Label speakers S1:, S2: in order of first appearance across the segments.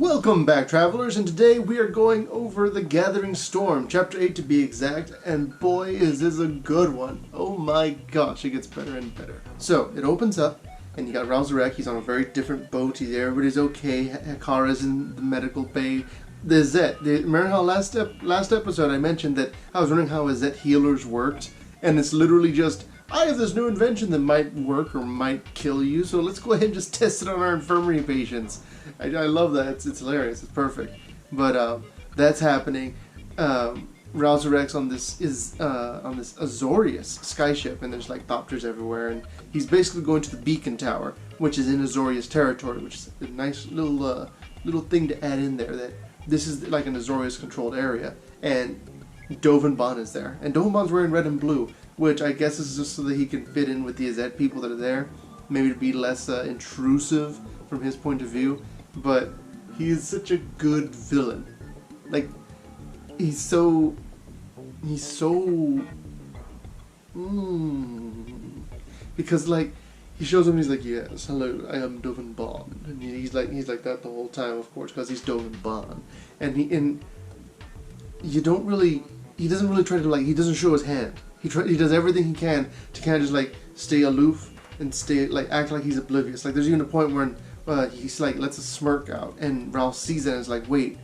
S1: Welcome back, travelers, and today we are going over The Gathering Storm, Chapter 8 to be exact, and boy is this a good one. Oh my gosh, it gets better and better. So, it opens up, and you got Ralzarek, he's on a very different boat, everybody's okay, Hakara's in the medical bay. The Zet, remember how last episode I mentioned that I was wondering how a Zet healers worked, and it's literally just, I have this new invention that might work or might kill you, so let's go ahead and just test it on our infirmary patients. I love that. It's hilarious. It's perfect. But that's happening. Ralzarek's on this Azorius skyship, and there's like Thopters everywhere, and he's basically going to the beacon tower, which is in Azorius territory, which is a nice little thing to add in there. That this is like an Azorius controlled area, and Dovan is there, and Dovan's wearing red and blue, which I guess is just so that he can fit in with the Azet people that are there, maybe to be less intrusive from his point of view. But he is such a good villain. Like, he's so because like he shows him, he's like, yes, hello, I am Dovan, and he's like that the whole time, of course, because he's Dovan, and he doesn't really try to, like, he doesn't show his hand. He does everything he can to kind of just like stay aloof and stay like act like he's oblivious. Like there's even a point where he's like lets a smirk out, and Ralph sees it and is like, wait,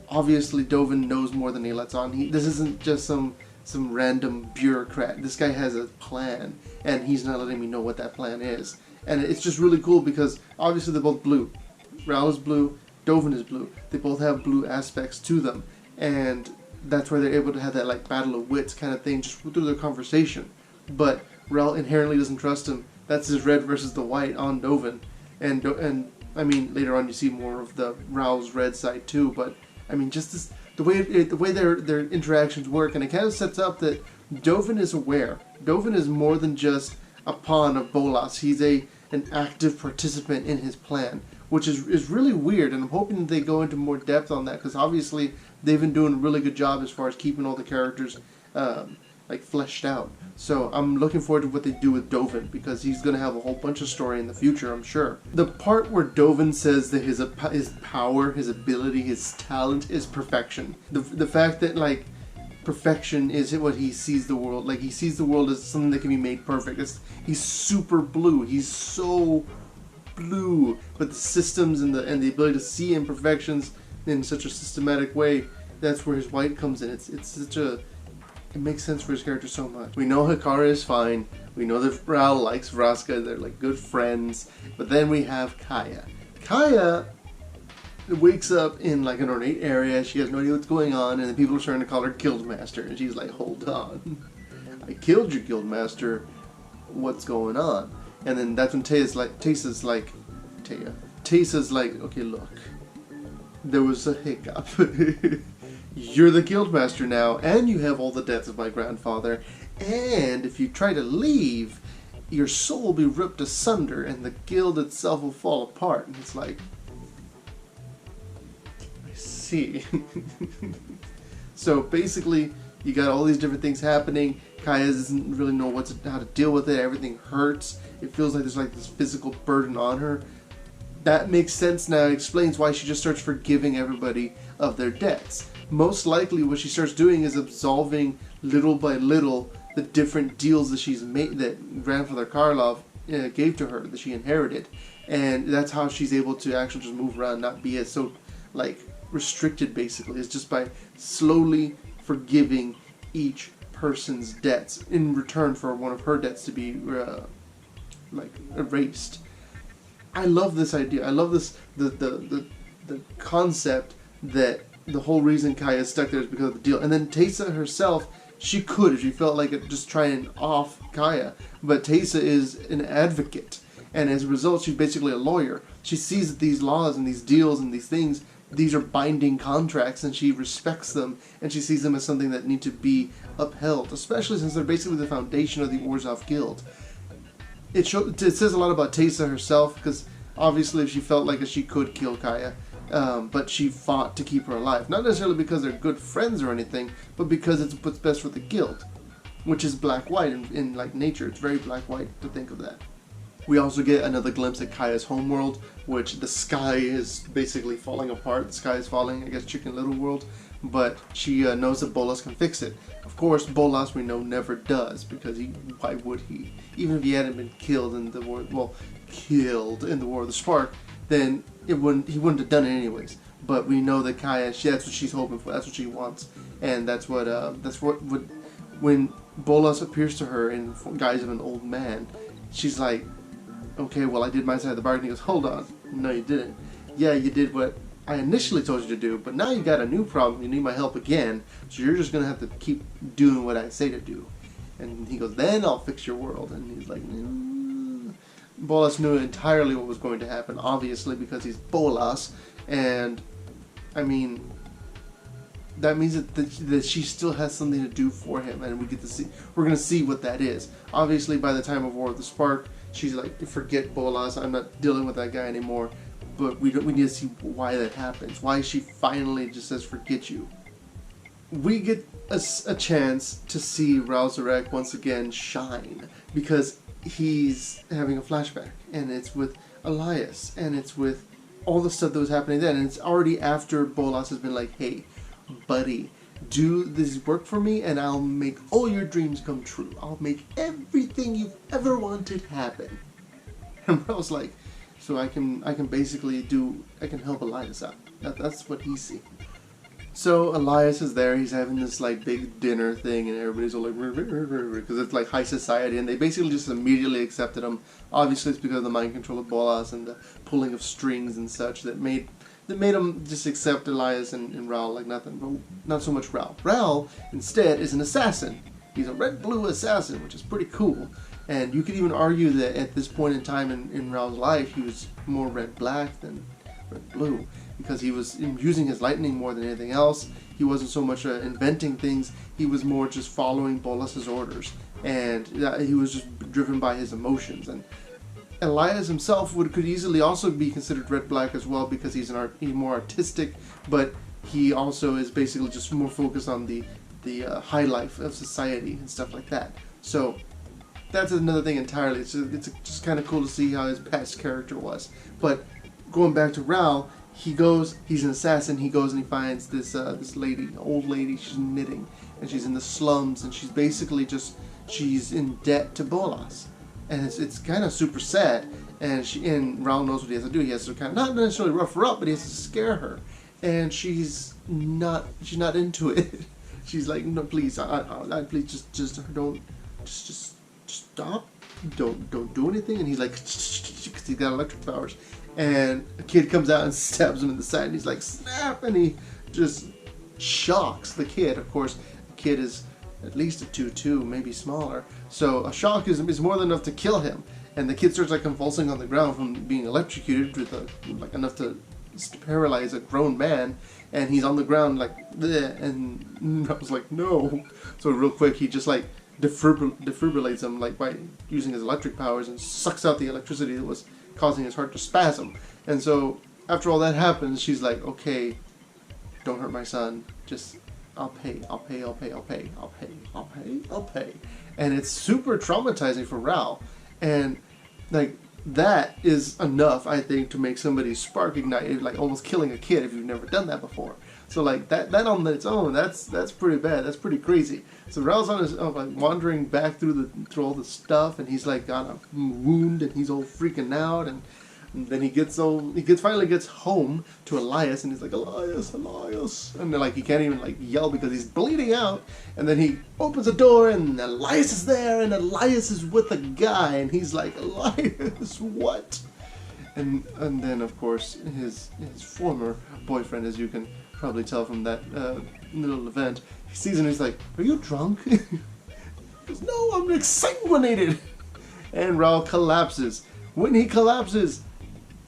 S1: obviously Dovan knows more than he lets on. This isn't just some random bureaucrat. This guy has a plan, and he's not letting me know what that plan is. And it's just really cool because obviously they're both blue. Ralph is blue, Dovan is blue. They both have blue aspects to them, and that's why they're able to have that like battle of wits kind of thing just through their conversation. But Ralph inherently doesn't trust him. That's his red versus the white on Dovan. And I mean, later on you see more of the Ralph's red side too, but I mean, just the way their interactions work, and it kind of sets up that Dovan is aware. Dovan is more than just a pawn of Bolas. He's an active participant in his plan, which is really weird, and I'm hoping that they go into more depth on that, because obviously they've been doing a really good job as far as keeping all the characters like fleshed out. So I'm looking forward to what they do with Dovan, because he's going to have a whole bunch of story in the future, I'm sure. The part where Dovan says that his power, his ability, his talent is perfection. The fact that like perfection is what he sees the world. Like he sees the world as something that can be made perfect. He's super blue. He's so blue, but the systems and the ability to see imperfections in such a systematic way, that's where his white comes in. It makes sense for his character so much. We know Hakara is fine. We know that Ral likes Vraska. They're like good friends. But then we have Kaeya. Kaeya wakes up in like an ornate area. She has no idea what's going on, and the people are starting to call her Guildmaster. And she's like, hold on. I killed your Guildmaster. What's going on? And then that's when Taysa's like, okay, look. There was a hiccup. You're the Guildmaster now, and you have all the debts of my grandfather, and if you try to leave, your soul will be ripped asunder, and the guild itself will fall apart. And it's like, I see. So basically, you got all these different things happening. Kaeya doesn't really know how to deal with it. Everything hurts. It feels like there's like this physical burden on her. That makes sense now. It explains why she just starts forgiving everybody of their debts. Most likely what she starts doing is absolving little by little the different deals that she's made, that grandfather Karlov gave to her, that she inherited. And that's how she's able to actually just move around, not be as so like restricted basically. It's just by slowly forgiving each person's debts in return for one of her debts to be like erased. I love this idea. I love this the concept that the whole reason Kaeya is stuck there is because of the deal. And then Taysa herself, she could, if she felt like it, just try and off Kaeya. But Taysa is an advocate, and as a result, she's basically a lawyer. She sees that these laws and these deals and these things, these are binding contracts, and she respects them, and she sees them as something that need to be upheld, especially since they're basically the foundation of the Orzhov Guild. It says a lot about Taysa herself, because obviously she felt like she could kill Kaeya. But she fought to keep her alive. Not necessarily because they're good friends or anything, but because it's what's best for the guild, which is black-white in like nature. It's very black-white to think of that. We also get another glimpse at Kaeya's homeworld, which the sky is basically falling apart. The sky is falling, I guess Chicken Little world, but she knows that Bolas can fix it. Of course, Bolas we know never does, because why would he? Even if he hadn't been killed in the war, killed in the War of the Spark, then he wouldn't have done it anyways. But we know that Kaeya, that's what she's hoping for, that's what she wants, and that's what when Bolas appears to her in the guise of an old man, she's like, okay, well, I did my side of the bargain. He goes, hold on, no, you didn't. Yeah, you did what I initially told you to do, but now you got a new problem. You need my help again, so you're just gonna have to keep doing what I say to do. And he goes, then I'll fix your world. And he's like, Bolas knew entirely what was going to happen, obviously, because he's Bolas, and I mean, that means that she still has something to do for him, and we're gonna see what that is. Obviously, by the time of War of the Spark, she's like, forget Bolas, I'm not dealing with that guy anymore. But we need to see why that happens. Why she finally just says, forget you. We get a chance to see Ral Zarek once again shine, because he's having a flashback, and it's with Elias, and it's with all the stuff that was happening then, and it's already after Bolas has been like, hey, buddy, do this work for me and I'll make all your dreams come true. I'll make everything you've ever wanted happen. And I was like, so I can basically I can help Elias out. That's what he's seeing. So Elias is there, he's having this like big dinner thing, and everybody's all like, because it's like high society, and they basically just immediately accepted him. Obviously it's because of the mind control of Bolas and the pulling of strings and such that made him just accept Elias and Ral like nothing, but not so much Ral. Ral, instead, is an assassin. He's a red-blue assassin, which is pretty cool. And you could even argue that at this point in time in Ral's life, he was more red-black than red-blue, because he was using his lightning more than anything else. He wasn't so much inventing things, he was more just following Bolas's orders, and he was just driven by his emotions. And Elias himself could easily also be considered red-black as well, because he's more artistic, but he also is basically just more focused on the high life of society and stuff like that. So that's another thing entirely. It's just kind of cool to see how his past character was. But going back to Ral, he's an assassin, he goes and he finds this lady, old lady, she's knitting, and she's in the slums, and she's basically she's in debt to Bolas. And it's kind of super sad, and Ral knows what he has to do. He has to kind of, not necessarily rough her up, but he has to scare her. And she's not into it. She's like, no, please, please, just don't, just stop, don't do anything. And he's like, because he's got electric powers. And a kid comes out and stabs him in the side, and he's like, snap, and he just shocks the kid. Of course, the kid is at least a 2'2", maybe smaller. So a shock is more than enough to kill him. And the kid starts like convulsing on the ground from being electrocuted with like enough to paralyze a grown man. And he's on the ground like, bleh, and I was like, no. So real quick, he just like defibrillates him like by using his electric powers and sucks out the electricity that was causing his heart to spasm. And so after all that happens, she's like, okay, don't hurt my son. Just I'll pay. And it's super traumatizing for Ral. And like that is enough, I think, to make somebody's spark ignite, like almost killing a kid if you've never done that before. So like that on its own, that's pretty bad. That's pretty crazy. So Ral's on his like wandering back through all the stuff, and he's like got a wound, and he's all freaking out, and then he finally gets home to Elias, and he's like, Elias, and then, like he can't even like yell because he's bleeding out. And then he opens the door, and Elias is there, and Elias is with a guy, and he's like, Elias, what? And then of course his former boyfriend, as you can probably tell from that little event, he sees him, and he's like, are you drunk? He goes, no, I'm exsanguinated. And Ral collapses. When he collapses,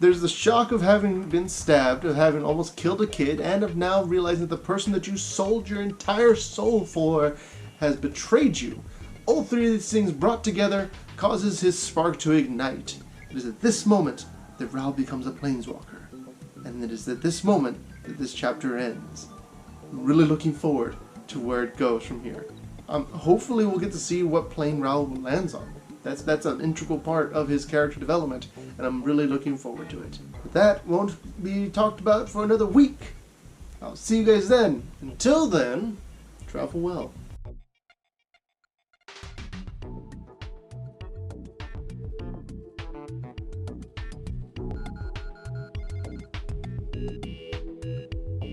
S1: there's the shock of having been stabbed, of having almost killed a kid, and of now realizing that the person that you sold your entire soul for has betrayed you. All three of these things brought together causes his spark to ignite. It is at this moment that Ral becomes a planeswalker. And it is at this moment that this chapter ends. I'm really looking forward to where it goes from here. Hopefully we'll get to see what plane Ral lands on. That's an integral part of his character development, and I'm really looking forward to it. But that won't be talked about for another week. I'll see you guys then. Until then, travel well.